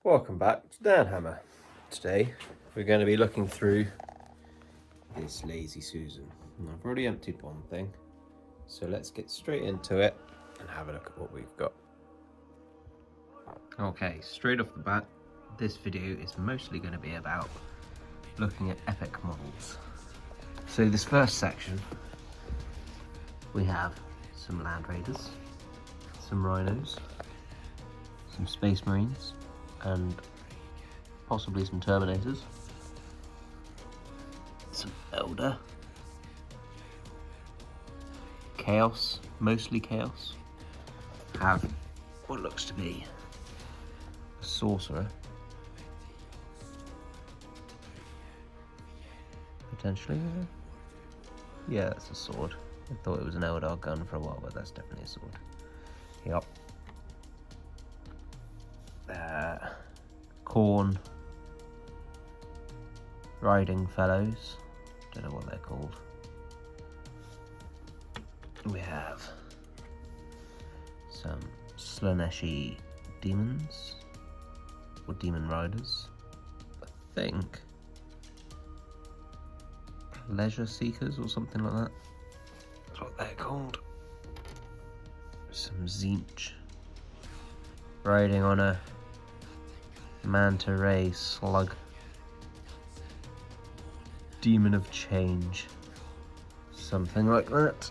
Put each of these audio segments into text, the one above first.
Welcome back to Dan Hammer. Today we're going to be looking through this Lazy Susan. And I've already emptied one thing, so let's get straight into it and have a look at what we've got. Okay, straight off the bat, this video is mostly going to be about looking at epic models. So this first section, we have some Land Raiders, some Rhinos, some Space Marines, and possibly some Terminators, some Elder, Chaos, mostly Chaos, have what looks to be a Sorcerer, potentially, yeah, that's a sword. I thought it was an Eldar gun for a while, but that's definitely a sword. Yep. Corn Riding Fellows, don't know what they're called. We have some Slaneshi demons, or demon riders, I think pleasure seekers or something like that, that's what they're called. Some Zinch riding on a manta ray slug, demon of change, something like that.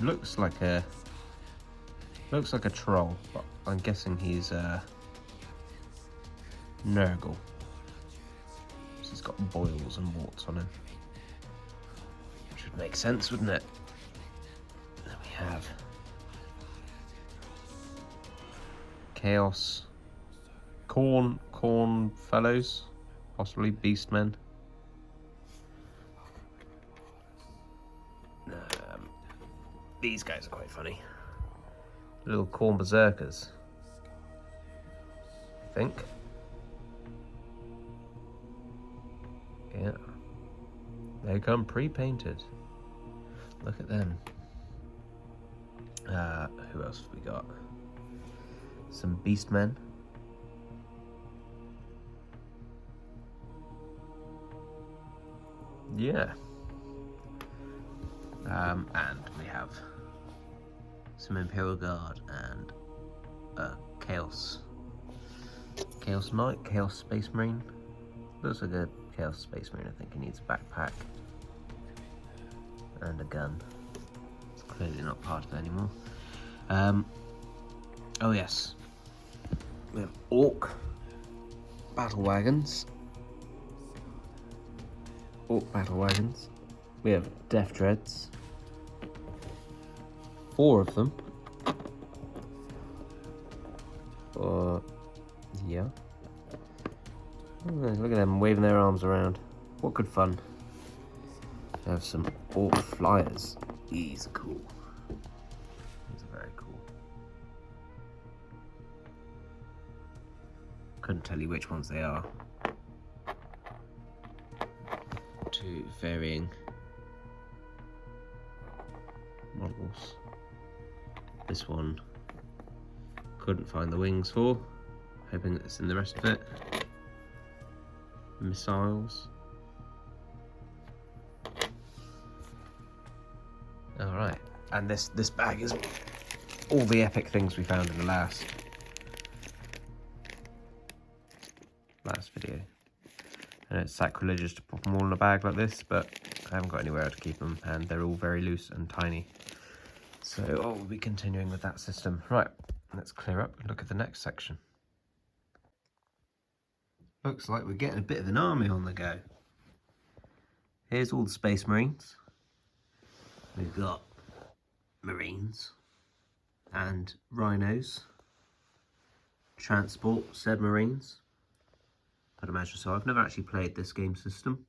Looks like a troll, but I'm guessing he's Nurgle. So he's got boils and warts on him. Should make sense, wouldn't it? Then we have Chaos Corn Fellows, possibly Beastmen. These guys are quite funny. Little Corn Berserkers, I think. Yeah. They come pre-painted. Look at them. Who else have we got? Some Beastmen. Yeah. And we have some Imperial Guard and Chaos Knight, Chaos Space Marine. Looks like a Chaos Space Marine. I think he needs a backpack and a gun. It's clearly not part of it anymore. Oh yes, we have Orc battle wagons. We have Death Dreads. 4 of them. Yeah. Oh, look at them waving their arms around. What good fun. We have some Orc Flyers. These are cool. These are very cool. Couldn't tell you which ones they are. 2 varying models. This one couldn't find the wings for, hoping that it's in the rest of it. Missiles. Alright, and this bag is all the epic things we found in the last video. And it's sacrilegious to pop them all in a bag like this, but I haven't got anywhere to keep them, and they're all very loose and tiny. So we'll be continuing with that system. Right, let's clear up and look at the next section. Looks like we're getting a bit of an army on the go. Here's all the Space Marines. We've got Marines and Rhinos, Transport, said Marines. I'd imagine so. I've never actually played this game system.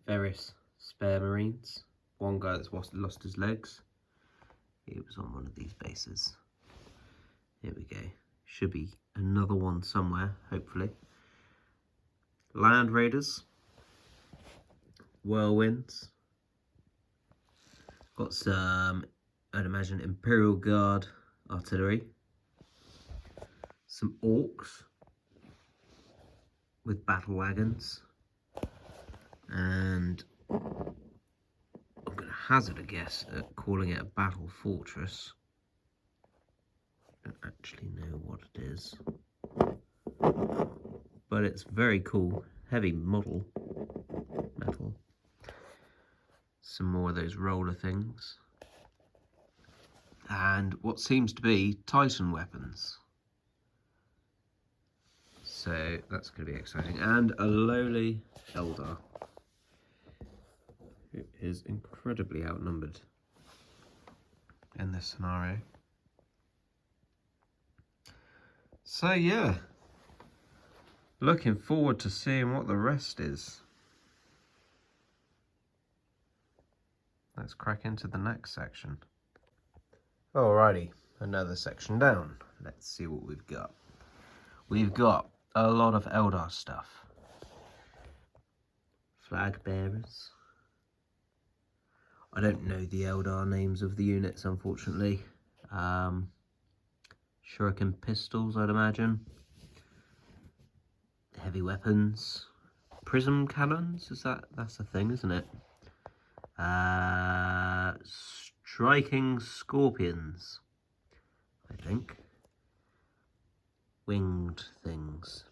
Various spare Marines. One guy that's lost his legs. He was on one of these bases. Here we go. Should be another one somewhere, hopefully. Land Raiders. Whirlwinds. Got some, I'd imagine, Imperial Guard artillery. Some orcs with battle wagons. And I'm going to hazard a guess at calling it a battle fortress. I don't actually know what it is. But it's very cool. Heavy metal. Some more of those roller things. And what seems to be Titan weapons. So that's going to be exciting. And a lowly Eldar, who is incredibly outnumbered in this scenario. So yeah, looking forward to seeing what the rest is. Let's crack into the next section. Alrighty, another section down. Let's see what we've got. We've got a lot of Eldar stuff. Flag bearers. I don't know the Eldar names of the units, unfortunately. Shuriken pistols, I'd imagine. Heavy weapons. Prism cannons, that's a thing, isn't it? Striking scorpions, I think. Winged things.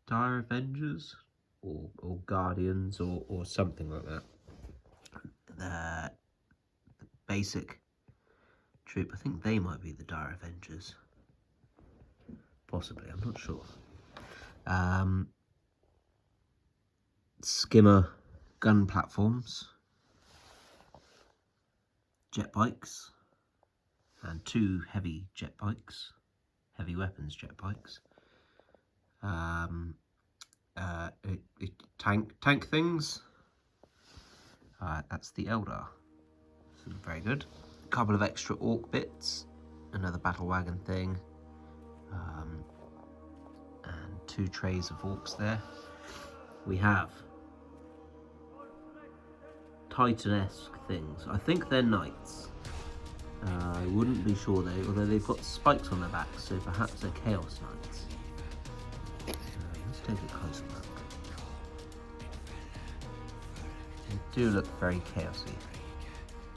Dire Avengers or Guardians or something like that. The basic troop, I think they might be the Dire Avengers. Possibly, I'm not sure. Skimmer gun platforms. Jet bikes. And 2 heavy jet bikes. Heavy weapons jet bikes. Tank things. That's the Eldar. So very good. A couple of extra orc bits. Another battle wagon thing. And 2 trays of orcs there. We have Titan-esque things. I think they're knights. I wouldn't be sure though, although they've got spikes on their backs, so perhaps they're Chaos Knights. Let's take a closer look. They do look very chaosy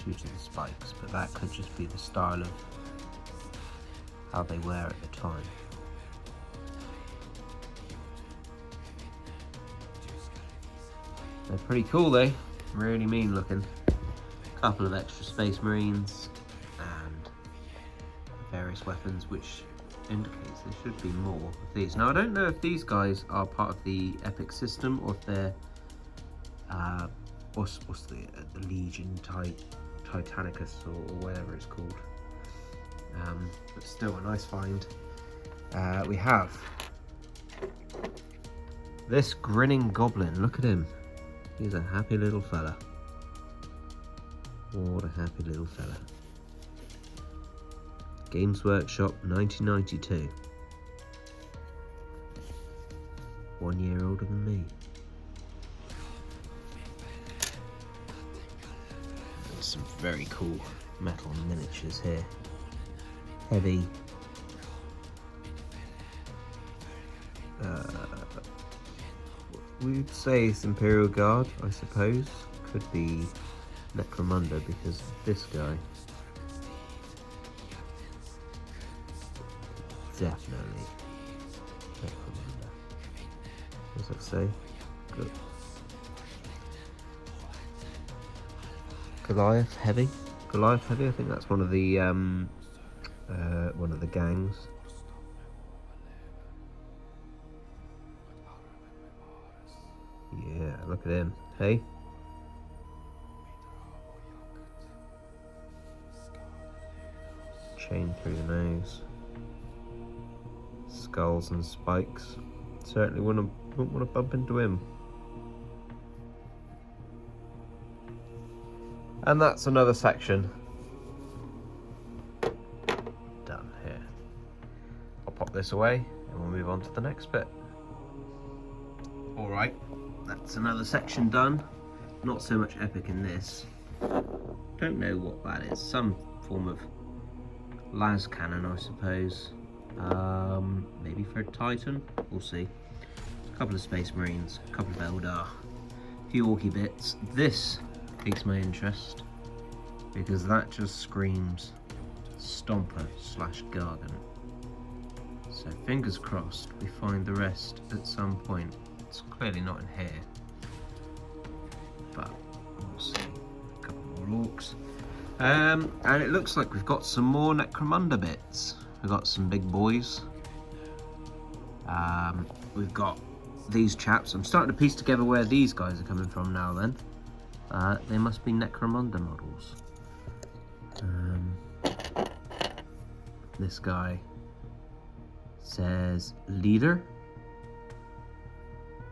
due to the spikes, but that could just be the style of how they were at the time. They're pretty cool though, really mean looking. Couple of extra Space Marines and various weapons, which indicates there should be more of these. Now I don't know if these guys are part of the Epic system or if they're what's the Legion Titanicus or whatever it's called. But still a nice find. We have this grinning goblin. Look at him. He's a happy little fella. What a happy little fella. Games Workshop 1992. 1 year older than me. There's some very cool metal miniatures here. Heavy. We'd say it's Imperial Guard, I suppose. Could be Necromunda because this guy. Definitely Necromunda. What does that say? Good. Goliath Heavy. Goliath Heavy. I think that's one of the gangs. Yeah, look at him. Hey. Chain through the nose. Skulls and spikes. Certainly wouldn't want to bump into him. And that's another section done here. I'll pop this away and we'll move on to the next bit. Alright, that's another section done. Not so much epic in this. don't know what that is. Some form of las cannon, I suppose. Maybe for a Titan, we'll see. A couple of Space Marines, a couple of Eldar, a few Orky bits. This piques my interest because that just screams Stomper / Gargant. So fingers crossed we find the rest at some point. It's clearly not in here, but we'll see. A couple more orcs. And it looks like we've got some more Necromunda bits. We've got some big boys. We've got these chaps. I'm starting to piece together where these guys are coming from now then. They must be Necromunda models. This guy says leader,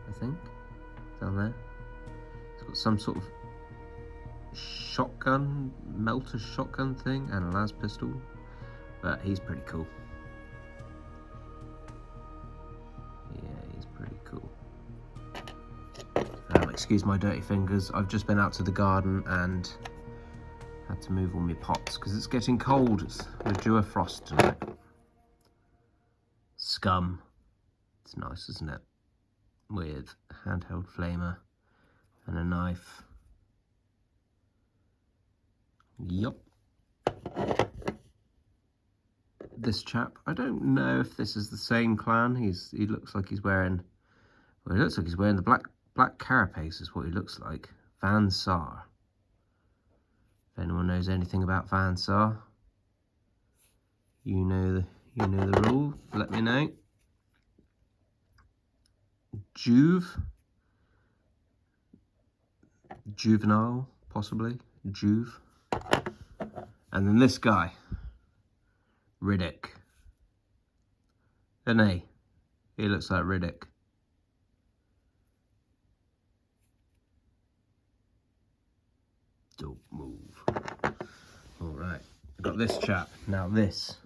I think, down there. It's got some sort of shotgun, melter shotgun thing, and a las pistol, but he's pretty cool. Yeah, he's pretty cool. Excuse my dirty fingers. I've just been out to the garden and had to move all my pots because it's getting cold. We're due a frost tonight. Scum. It's nice, isn't it? With a handheld flamer and a knife. Yup. This chap, I don't know if this is the same clan. He looks like he's wearing, well, he looks like he's wearing the black carapace is what he looks like. Van Saar. If anyone knows anything about Van Saar, you know the rule. Let me know. Juvenile, possibly. Juve. And then this guy, Riddick. Doesn't he? He looks like Riddick. Don't move. Alright, I've got this chap. Now this,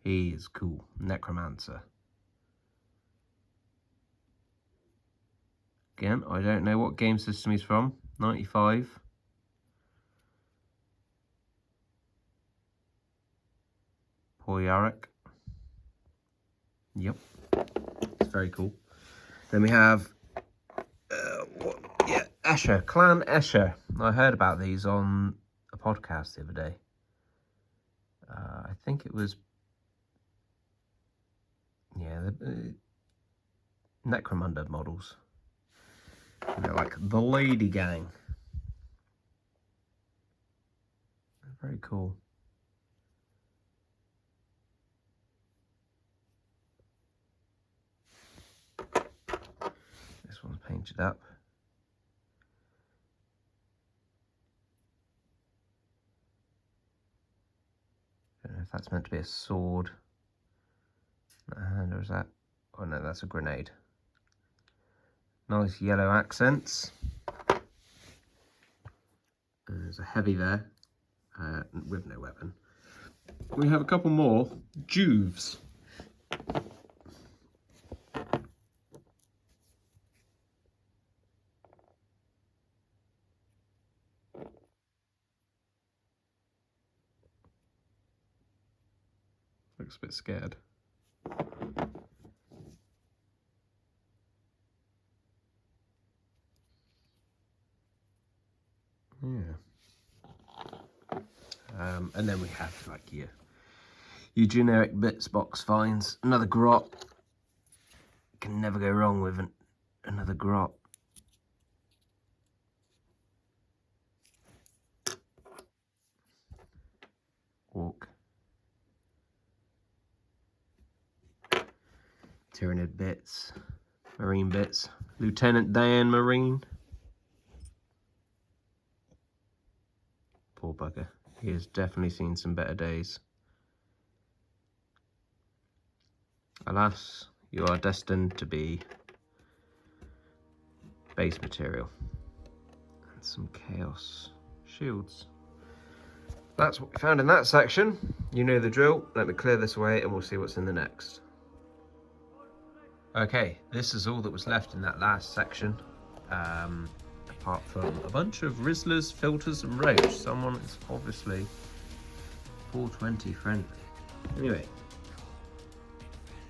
he is cool. Necromancer. Again, I don't know what game system he's from. 95. Poor Yarrick. Yep. It's very cool. Then we have Escher, Clan Escher. I heard about these on a podcast the other day. I think it was, the Necromunda models. They're like the Lady Gang. Very cool. This one's painted up. I don't know if that's meant to be a sword. And or is that? Oh no, that's a grenade. Nice yellow accents. And there's a heavy there, with no weapon. We have a couple more Juves. Looks a bit scared. Yeah. And then we have like your generic bits box finds. Another grot. Can never go wrong with another grot. Orc. Tyrannid bits. Marine bits. Lieutenant Dan Marine. Poor bugger. He has definitely seen some better days. Alas, you are destined to be base material. And some chaos shields. That's what we found in that section. You know the drill. Let me clear this away and we'll see what's in the next. Okay, this is all that was left in that last section. apart from a bunch of Rizzlers, filters and roach. Someone is obviously 420 friendly. Anyway,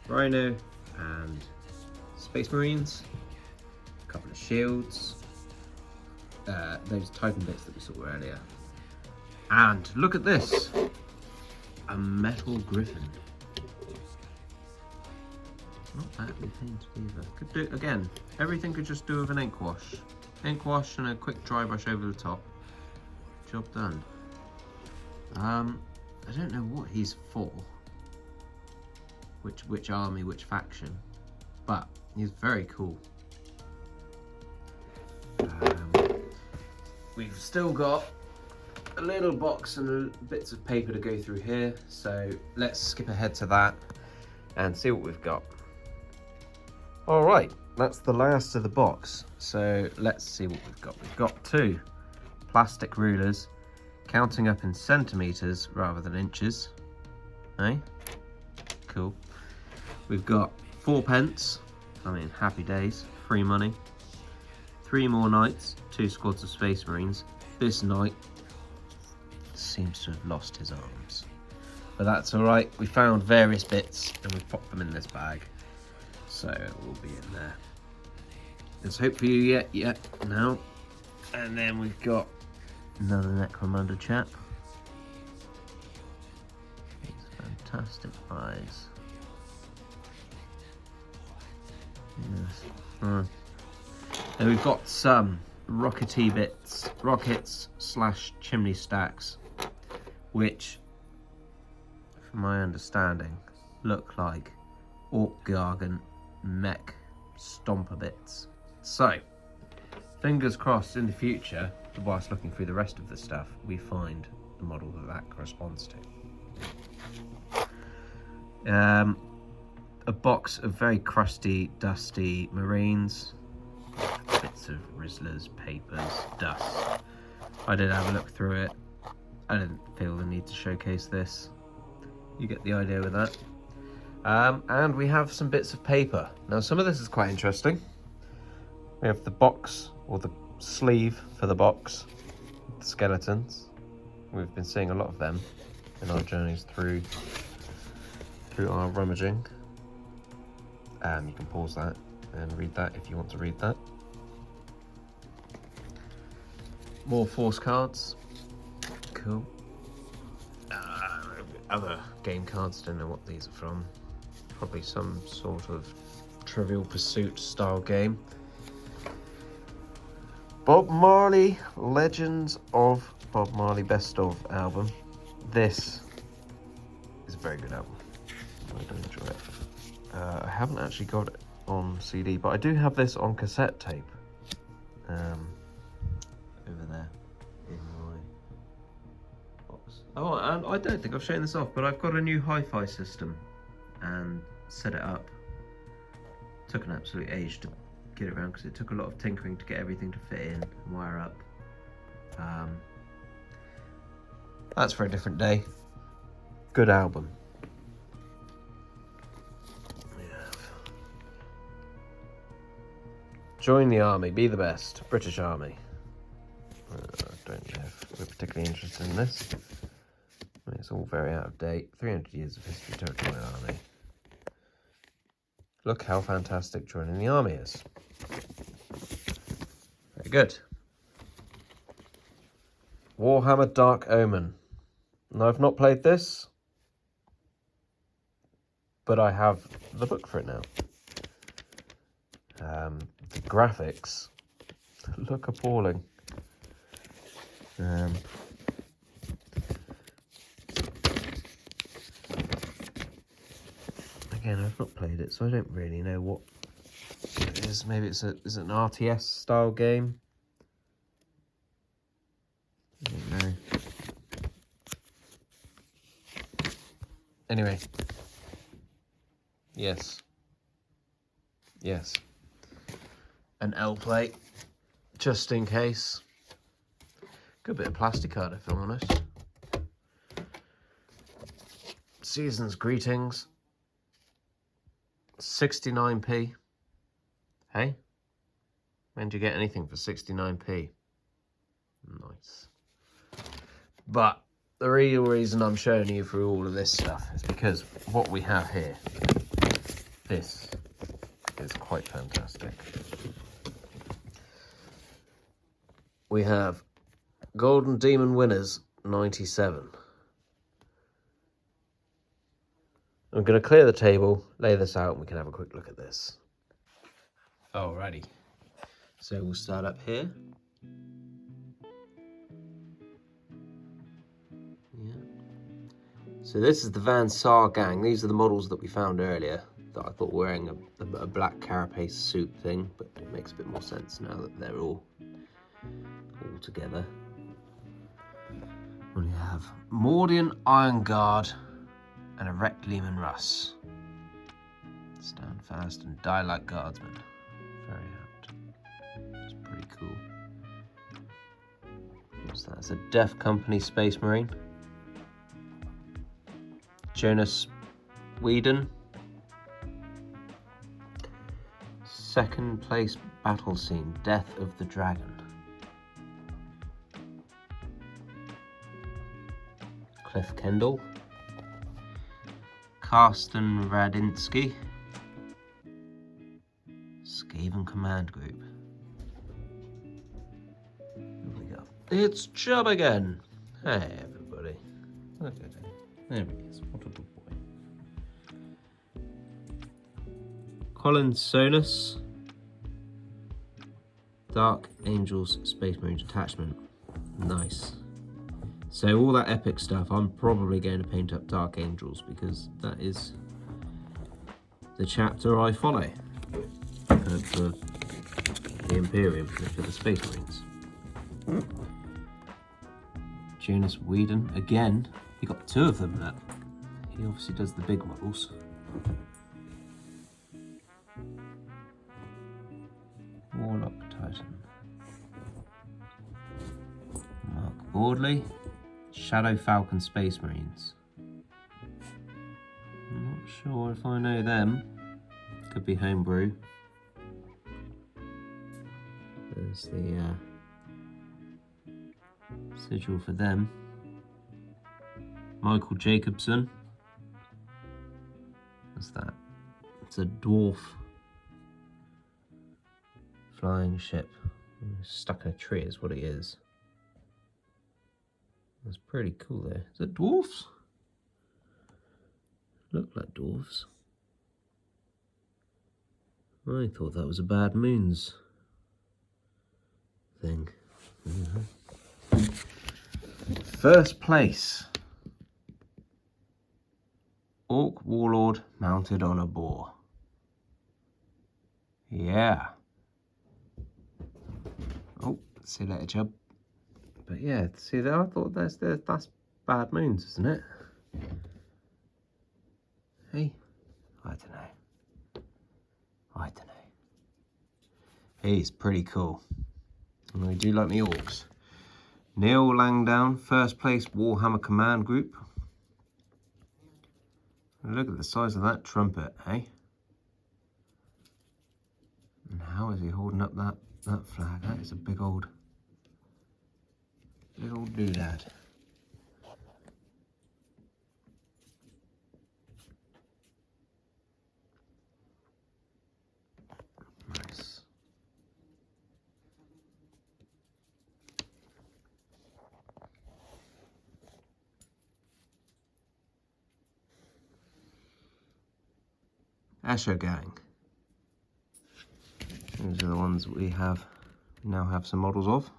Rhino and Space Marines, a couple of shields, those Titan bits that we saw earlier. And look at this, a metal griffin. Not badly painted either. Could do, again, everything could just do with an ink wash. Ink wash and a quick dry brush over the top. Job done. I don't know what he's for. Which army, which faction. But he's very cool. We've still got a little box and bits of paper to go through here. So let's skip ahead to that and see what we've got. All right, that's the last of the box. So let's see what we've got. We've got 2 plastic rulers, counting up in centimeters rather than inches. Eh? Cool. We've got 4 pence. I mean, happy days, free money. 3 more knights, 2 squads of Space Marines. This knight seems to have lost his arms, but that's all right. We found various bits and we've popped them in this bag. So it will be in there. Let's hope for you yet now. And then we've got another Necromunda chap. These fantastic eyes. Yes. And we've got some rockety bits, rockets / chimney stacks, which, from my understanding, look like Orc Gargant mech stomper bits. So, fingers crossed in the future, whilst looking through the rest of the stuff, we find the model that corresponds to. A box of very crusty, dusty Marines, bits of Rizzlers, papers, dust. I did have a look through it. I didn't feel the need to showcase this. You get the idea with that. And we have some bits of paper. Now, some of this is quite interesting. We have the box, or the sleeve for the box, the skeletons. We've been seeing a lot of them in our journeys through our rummaging. You can pause that and read that if you want to read that. More force cards. Cool. Other game cards, don't know what these are from. Probably some sort of Trivial Pursuit style game. Bob Marley, Legends of Bob Marley Best Of album. This is a very good album. I do enjoy it. I haven't actually got it on CD, but I do have this on cassette tape. Over there in my box. Oh, and I don't think I've shown this off, but I've got a new hi-fi system and set it up. Took an absolute age to get it around because it took a lot of tinkering to get everything to fit in and wire up. That's for a different day. Good album. Join the army, be the best. British Army. I don't know if we're particularly interested in this. I mean, it's all very out of date. 300 years of history to join an army. Look how fantastic joining the army is. Very good. Warhammer Dark Omen. Now, I've not played this, but I have the book for it now. The graphics look appalling. Again, I've not played it, so I don't really know what it is. Maybe is it an RTS style game? I don't know. Anyway. Yes. Yes. An L plate, just in case. Good bit of plastic card, if I'm honest. Season's greetings. 69p. Hey? When do you get anything for 69p? Nice. But the real reason I'm showing you through all of this stuff is because what we have here, this is quite fantastic. We have Golden Demon Winners 97. I'm going to clear the table, lay this out, and we can have a quick look at this. Alrighty. So we'll start up here. Yeah. So this is the Van Saar gang. These are the models that we found earlier that I thought were wearing a black carapace suit thing, but it makes a bit more sense now that they're all together. We have Mordian Iron Guard and Erect Lehman Russ. Stand fast and die like guardsmen. Very apt. It's pretty cool. What's that? It's a Death Company Space Marine. Jonas Whedon. Second place battle scene, Death of the Dragon. Cliff Kendall. Karsten Radinsky. Skaven Command Group. Here we go. It's Chubb again. Hey everybody. Look at him. There he is. What a good boy. Colin Sonus. Dark Angels Space Marine Detachment. Nice. So all that epic stuff, I'm probably going to paint up Dark Angels because that is the chapter I follow for the Imperium, for the Space Marines. Jonas Whedon, again, he got two of them. He obviously does the big models. Warlock Titan. Mark Audley. Shadow Falcon Space Marines. I'm not sure if I know them. Could be homebrew. There's the sigil for them. Michael Jacobson. What's that? It's a dwarf flying ship. Stuck in a tree is what it is. That's pretty cool there. Is it dwarfs? Look like dwarfs. I thought that was a Bad Moons thing. First place. Orc Warlord mounted on a boar. Yeah. Oh, see you later, Chubb. But yeah, see there, I thought that's Bad Moons, isn't it? Hey, I don't know. He's pretty cool. And I do like me orcs. Neil Langdown, first place Warhammer Command Group. Look at the size of that trumpet, hey? And how is he holding up that flag? That is a big old doodad. Nice. Escher Gang. These are the ones we now have some models of.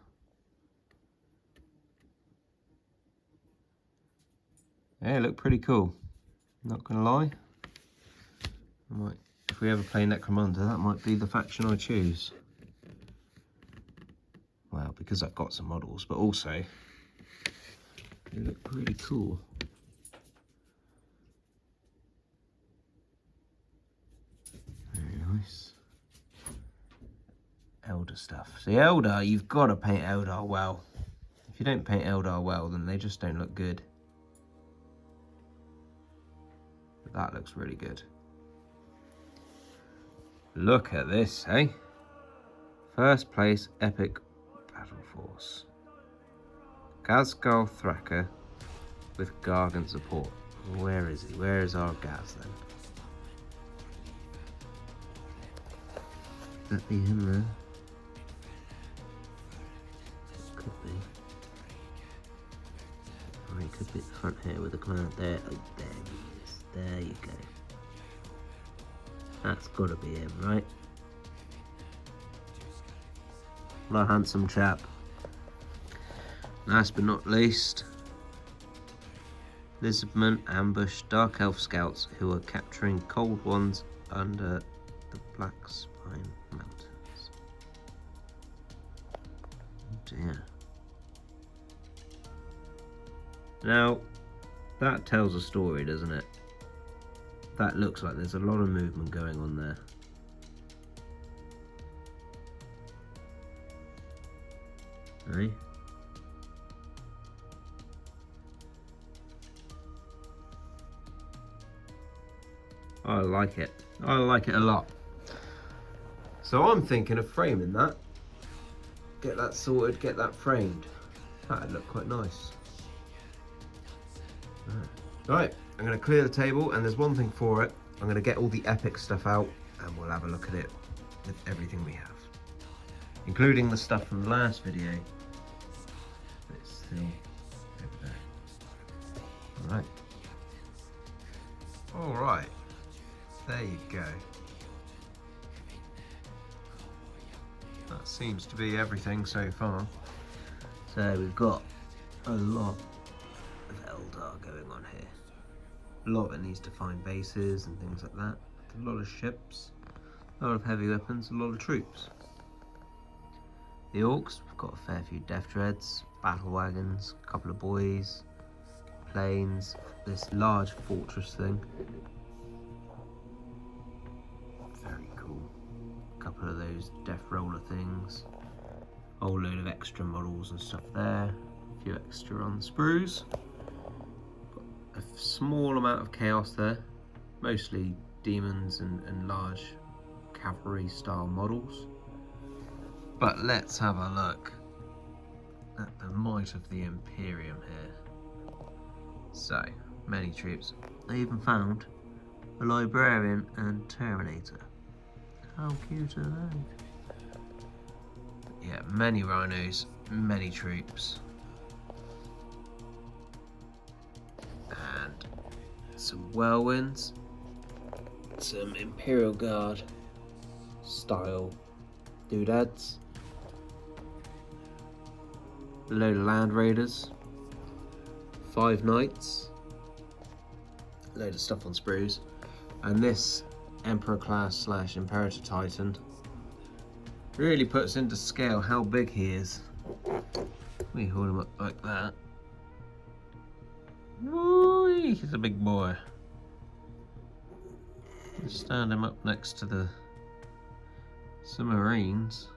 They look pretty cool. Not gonna lie. If we ever play Necromunda, that might be the faction I choose. Well, because I've got some models, but also they look pretty cool. Very nice. Eldar stuff. See, Eldar, you've got to paint Eldar well. If you don't paint Eldar well, then they just don't look good. But that looks really good. Look at this, eh? First place epic battle force. Gazgal Thraka with Gargant support. Where is he? Where is our Gaz then? That be him there? Could be. Or he could be at the front here with the command there. Oh, there he is. There you go. That's gotta be him, right? What a handsome chap. Last but not least, Lizardman ambush Dark Elf scouts who are capturing Cold Ones under the Black Spine Mountains. Oh dear. Now, that tells a story, doesn't it? That looks like there's a lot of movement going on there. Eh? I like it. I like it a lot. So I'm thinking of framing that. Get that sorted, get that framed. That'd look quite nice. Right, I'm going to clear the table, and there's one thing for it. I'm going to get all the epic stuff out and we'll have a look at it with everything we have. Including the stuff from the last video. But it's still over there. Alright. Alright. There you go. That seems to be everything so far. So we've got a lot of Eldar going on here. A lot of it needs to find bases and things like that. A lot of ships, a lot of heavy weapons, a lot of troops. The Orcs, we've got a fair few death dreads, battle wagons, a couple of boys, planes, this large fortress thing. Very cool. A couple of those death roller things. A whole load of extra models and stuff there. A few extra on the sprues. Got a small amount of chaos there. Mostly demons and large cavalry style models. But let's have a look at the might of the Imperium here. So, many troops. I even found a Librarian and Terminator. How cute are they? Yeah, many rhinos, many troops. And some whirlwinds. Some Imperial Guard style doodads. A load of Land Raiders. 5 Knights. A load of stuff on sprues. And this Emperor class / Imperator Titan really puts into scale how big he is. We hold him up like that. Ooh, he's a big boy. Let's stand him up next to some Marines.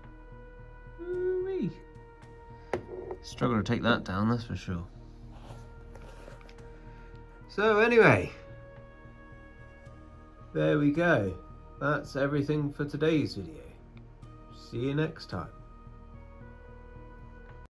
Ooh-wee. Struggle to take that down, that's for sure. So anyway, there we go. That's everything for today's video. See you next time.